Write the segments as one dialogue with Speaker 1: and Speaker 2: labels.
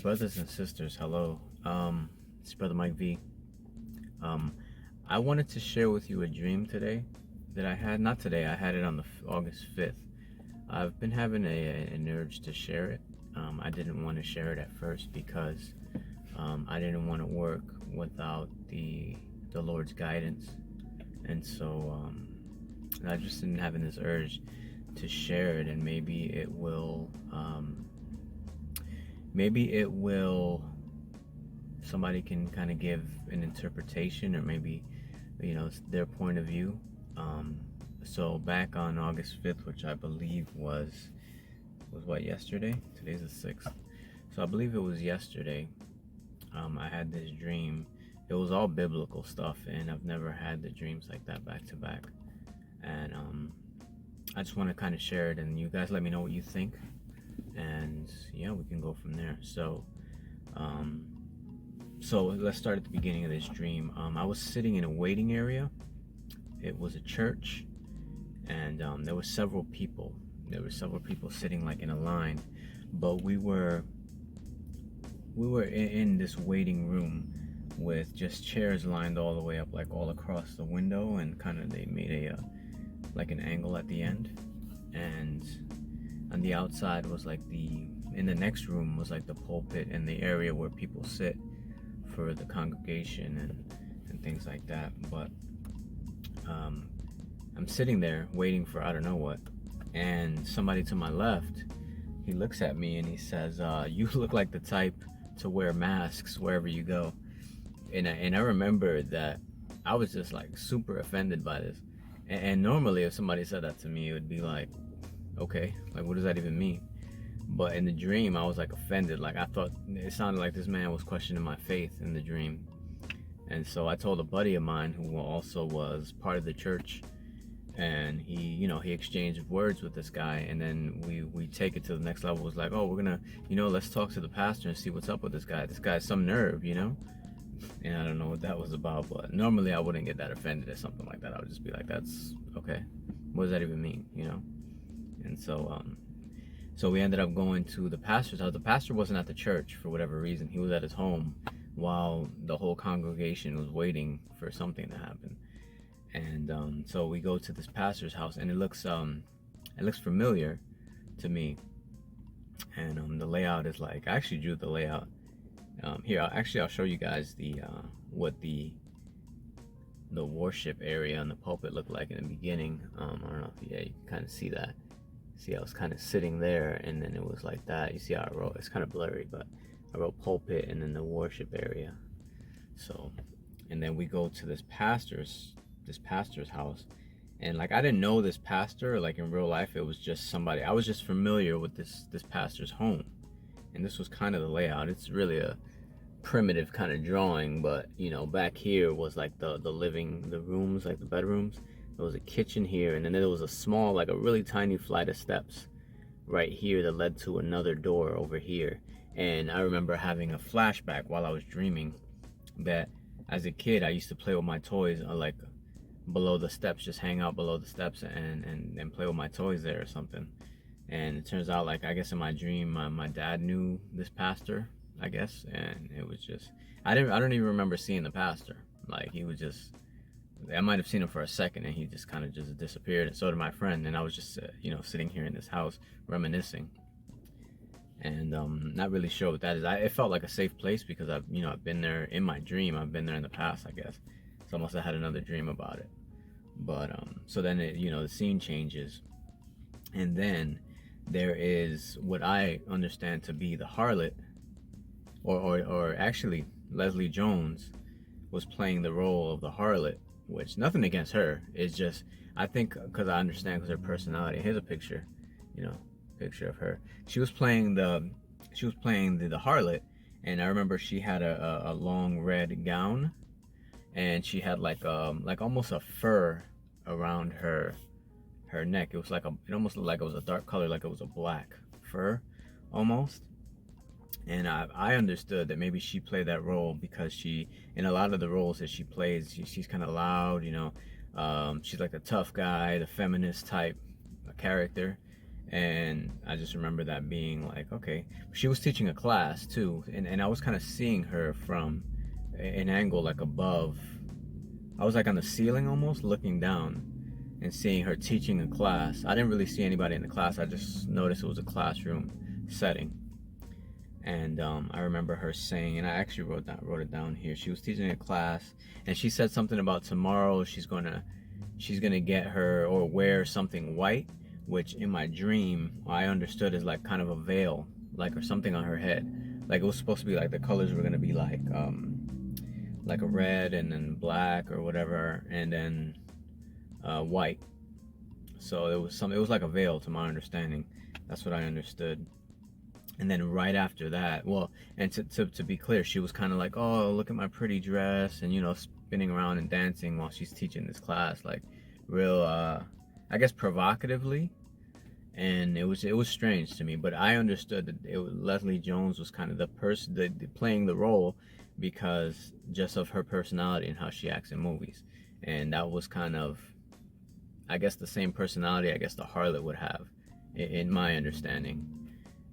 Speaker 1: Brothers and sisters, hello. It's Brother Mike V. Um, I wanted to share with you a dream today that I had. Not today, I had it on the August 5th. I've been having an urge to share it. I didn't want to share it at first because I didn't want to work without the Lord's guidance, and so I just been having this urge to share it, and maybe it will somebody can kind of give an interpretation, or maybe it's their point of view. So back on August 5th, which I believe was what, yesterday? Today's the 6th. So I believe it was yesterday. I had this dream. It was all biblical stuff, and I've never had the dreams like that back to back. And I just want to kind of share it, and you guys let me know what you think, and yeah, we can go from there. So let's start at the beginning of this dream. I was sitting in a waiting area. It was a church, and there were several people. There were several people sitting like in a line, but we were in this waiting room with just chairs lined all the way up, like all across the window, and kind of they made a like an angle at the end. And on the outside was like in the next room was like the pulpit and the area where people sit for the congregation and things like that. But I'm sitting there waiting for I don't know what, and somebody to my left, he looks at me and he says, you look like the type to wear masks wherever you go. And I remember that I was just like super offended by this. And normally if somebody said that to me, it would be like, okay, like what does that even mean? But in the dream, I was like offended. Like I thought it sounded like this man was questioning my faith in the dream. And so I told a buddy of mine who also was part of the church, and he exchanged words with this guy, and then we take it to the next level. It was like, oh, we're gonna, let's talk to the pastor and see what's up with this guy. This guy's some nerve, and I don't know what that was about. But normally I wouldn't get that offended at something like that. I would just be like, that's okay, what does that even mean, And so we ended up going to the pastor's house. The pastor wasn't at the church for whatever reason. He was at his home while the whole congregation was waiting for something to happen. And so we go to this pastor's house, and it looks familiar to me. And the layout is like, I actually drew the layout. Here, I'll show you guys what the worship area and the pulpit looked like in the beginning. I don't know if you can kind of see that. See, I was kind of sitting there, and then it was like that. You see how I wrote? It's kind of blurry, but I wrote pulpit and then the worship area. So, and then we go to this pastor's house, and like I didn't know this pastor like in real life. It was just somebody. I was just familiar with this pastor's home, and this was kind of the layout. It's really a primitive kind of drawing, but back here was like the rooms, like the bedrooms. There was a kitchen here, and then there was a small, like a really tiny flight of steps right here that led to another door over here. And I remember having a flashback while I was dreaming that as a kid I used to play with my toys like below the steps, just hang out below the steps and play with my toys there or something. And it turns out, like, I guess in my dream my dad knew this pastor, I guess, and it was just I don't even remember seeing the pastor. Like, he was just, I might have seen him for a second, and he just kind of just disappeared, and so did my friend. And I was just sitting here in this house reminiscing, and not really sure what that is. It felt like a safe place because I've been there in my dream. I've been there in the past, I guess. So I must have had another dream about it. But so then the scene changes, and then there is what I understand to be the harlot, or actually Leslie Jones was playing the role of the harlot. Which, nothing against her, it's just I think because I understand because her personality. Here's a picture, picture of her. She was playing the harlot, and I remember she had a long red gown, and she had like almost a fur around her neck. It was like it almost looked like it was a dark color, like it was a black fur almost. And I understood that maybe she played that role because she, in a lot of the roles that she plays, she's kind of loud, she's like the tough guy, the feminist type character. And I just remember that being like, okay. She was teaching a class too, and I was kind of seeing her from an angle like above. I was like on the ceiling almost, looking down and seeing her teaching a class. I didn't really see anybody in the class. I just noticed it was a classroom setting. And I remember her saying, and I actually wrote it down here. She was teaching a class, and she said something about tomorrow she's gonna get her or wear something white, which in my dream I understood as like kind of a veil, like, or something on her head. Like it was supposed to be like the colors were gonna be like a red and then black or whatever, and then white. So it was like a veil to my understanding. That's what I understood. And then right after that, well, and to be clear, she was kind of like, oh, look at my pretty dress, and spinning around and dancing while she's teaching this class, like real I guess provocatively. And it was strange to me, but I understood that Leslie Jones was kind of the person playing the role because just of her personality and how she acts in movies. And that was kind of, I guess, the same personality I guess the harlot would have in my understanding.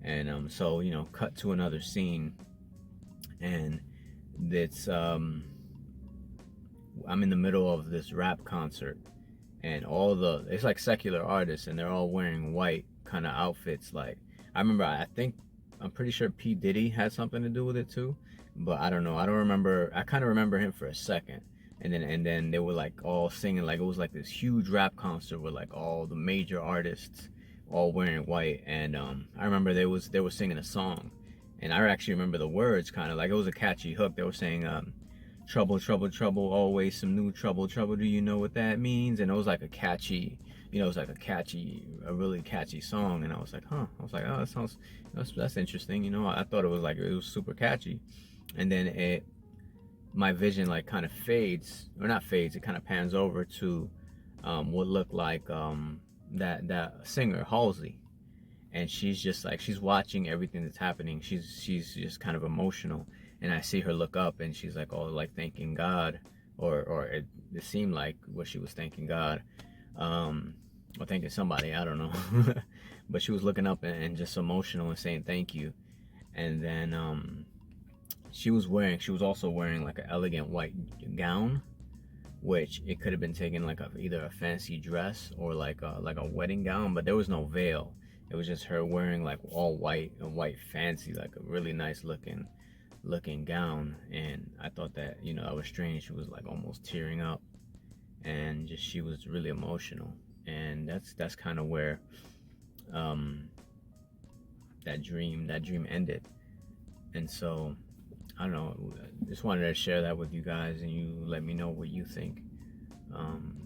Speaker 1: And so cut to another scene, and it's I'm in the middle of this rap concert, and it's like secular artists, and they're all wearing white kind of outfits. Like I remember, I'm pretty sure P. Diddy had something to do with it too, but I don't know. I don't remember. I kind of remember him for a second, and then they were like all singing, like it was like this huge rap concert with like all the major artists all wearing white. And I remember they were singing a song, and I actually remember the words, kind of like it was a catchy hook. They were saying trouble, trouble, trouble, always some new trouble, trouble, do you know what that means? And it was like a catchy, it was like a really catchy song. And I was like, I was like, oh, that's interesting. I thought it was super catchy. And then my vision like kind of fades, or not fades, it kind of pans over to what looked like that singer Halsey, and she's just like, she's watching everything that's happening. She's just kind of emotional, and I see her look up, and she's like, oh, like thanking God, or it seemed like what she was thanking God, or thanking somebody, I don't know. But she was looking up and just emotional and saying thank you. And then she was also wearing like an elegant white gown, which it could have been taken like either a fancy dress or like a wedding gown, but there was no veil. It was just her wearing like all white, a white fancy, like a really nice looking gown. And I thought that that was strange. She was like almost tearing up, and just she was really emotional. And that's kind of where that dream ended. And so I don't know, just wanted to share that with you guys, and you let me know what you think.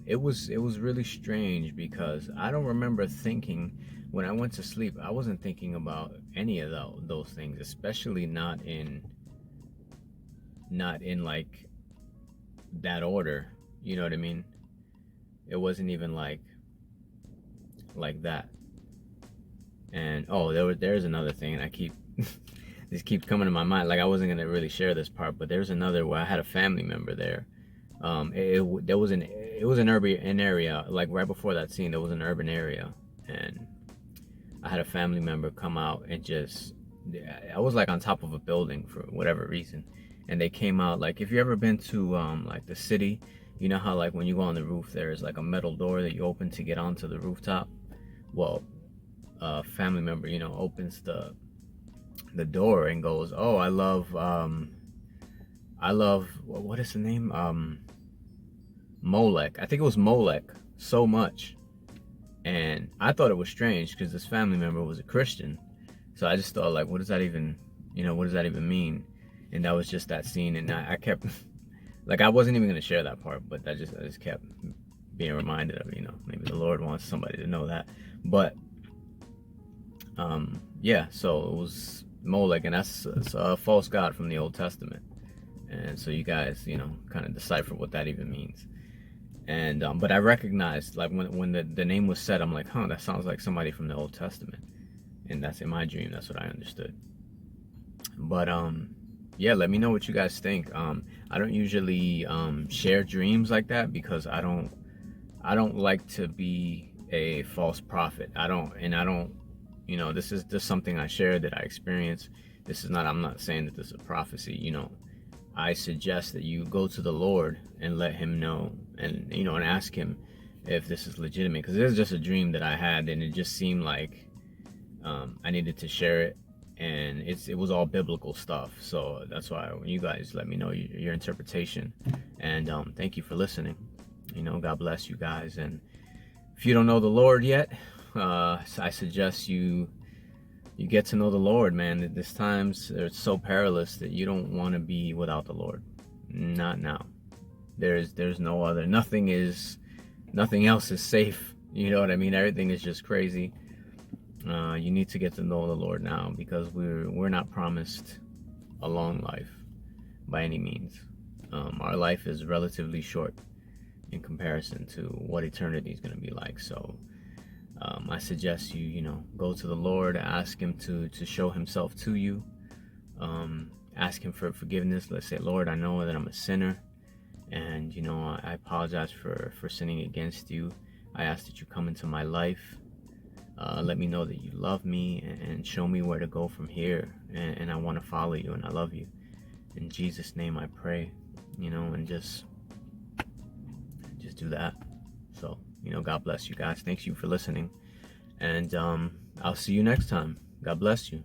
Speaker 1: It was really strange, because I don't remember thinking, when I went to sleep, I wasn't thinking about any of those things, especially not in like that order. You know what I mean? It wasn't even like that. And there's another thing, and I keep this keeps coming to my mind. Like I wasn't gonna really share this part, but there's another where I had a family member there. It was an urban area. Like right before that scene, there was an urban area, and I had a family member come out and I was like on top of a building for whatever reason, and they came out. Like if you ever been to like the city, you know how like when you go on the roof, there's like a metal door that you open to get onto the rooftop. Well, a family member, opens the door and goes, oh, I love what is the name, Molek. I think it was Molek, so much. And I thought it was strange because this family member was a Christian, so I just thought like, what does that even mean? And that was just that scene. And I kept like, I wasn't even gonna share that part, but I just kept being reminded of, maybe the Lord wants somebody to know that. But yeah, so it was Molek, and that's a false god from the Old Testament. And so you guys, kind of decipher what that even means. And but I recognized, like, when the name was said, I'm like, that sounds like somebody from the Old Testament. And that's in my dream, that's what I understood. But yeah, let me know what you guys think. I don't usually share dreams like that, because I don't like to be a false prophet. I don't You know, this is just something I shared that I experienced. This is not, I'm not saying that this is a prophecy. You know, I suggest that you go to the Lord and let him know, and, you know, and ask him if this is legitimate, because this is just a dream that I had, and it just seemed like I needed to share it, and it was all biblical stuff. So that's why when you guys let me know your interpretation, and thank you for listening. You know, God bless you guys. And if you don't know the Lord yet, I suggest you get to know the Lord, man. This times it's so perilous that you don't want to be without the Lord. Not now. There's no other. Nothing else is safe. You know what I mean? Everything is just crazy. You need to get to know the Lord now, because we're not promised a long life by any means. Our life is relatively short in comparison to what eternity is going to be like. So I suggest you know, go to the Lord, ask him to show himself to you, ask him for forgiveness. Let's say, Lord, I know that I'm a sinner, and, you know, I apologize for sinning against you. I ask that you come into my life. Let me know that you love me, and show me where to go from here, and I want to follow you, and I love you. In Jesus' name I pray, you know, and just do that. So, you know, God bless you guys. Thanks you for listening, and I'll see you next time. God bless you.